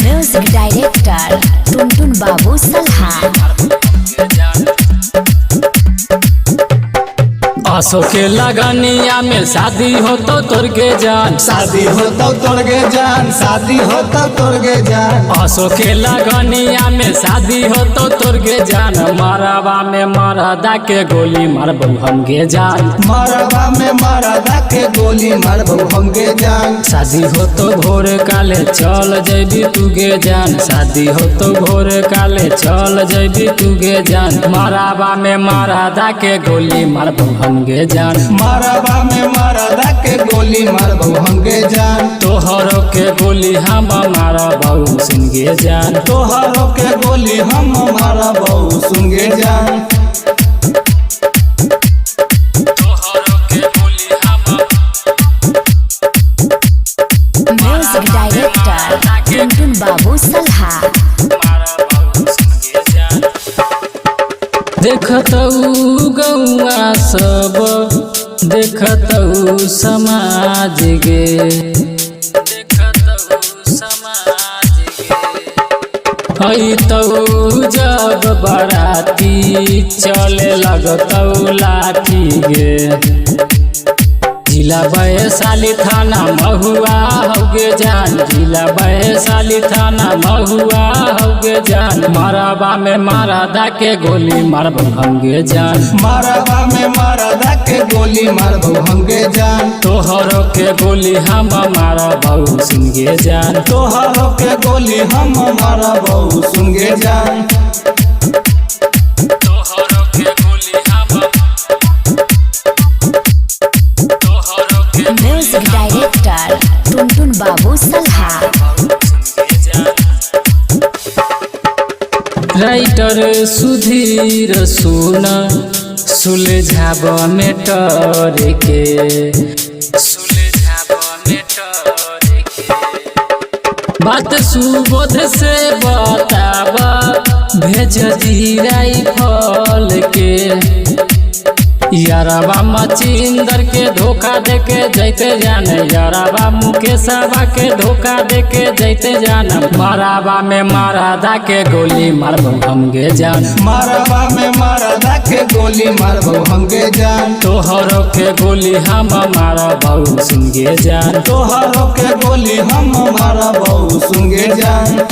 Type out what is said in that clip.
Music director टुनटुन बाबू सलहा। आसो के लगनिया में शादी हो तो तोर के जान, शादी हो तो तोड़ के जान, शादी हो तो तोड़ के जान। आसो के लगनिया में शादी हो तो तोर के जान। मरवा में मरदा के गोली मारबो हम के जान, मरवा में मरदा के गोली मारबो हम के जान। शादी हो तो भोर काले चल जैबी तू गे जान, शादी हो तो भोर काले चल जैबी तू गे जान। मरवा में मरदा के गोली मारबो हम गे जान, मरवा में मरदा के गोली मारबो हम के जान। तोहरो के गोली हम मारबो सुन गे जान, तोहरो के गोली हम मारबो सुन के जान। म्यूजिक डायरेक्टर टुनटुन बाबू सलहा। देखतऊ गौआ सब देखतऊ समाज गे, देखतऊ समाज गे। अइतऊ जब बराती चले लगतऊ लाठी गे। जिला वैशाली थाना महुआ होगे जान, जिला वैशाली थाना महुआ होगे जान। मरवा में मरदा के गोली मारबो हम गे जान, मरवा में मरदा के गोली मारबो हम के जान। तोहरो के गोली हम मारबो सुन गे जान, तोहरो के गोली हम मारबो सुन के जान। तोहरो के गोली हम म्यूजिक डायरेक्टर टुनटुन बाबू सलहा। राइटर सुधीर सुन सुलझाब मेटर के, सुलझाब मेटर के। बात सुबोध से बताब भेज दी राइफल के। यारबा मचिंदर के धोखा देके जैते जाने, यारबा मुकेशवा के धोखा देके जैते जाने। मरवा में मरदा के गोली मारबो हम गे जान, मरवा में मरदा के गोली मारबो हम के जान। तोहरो के गोली हम मारबो सुन गे जान, तोहरो के गोली हम मारबो सुन के जान।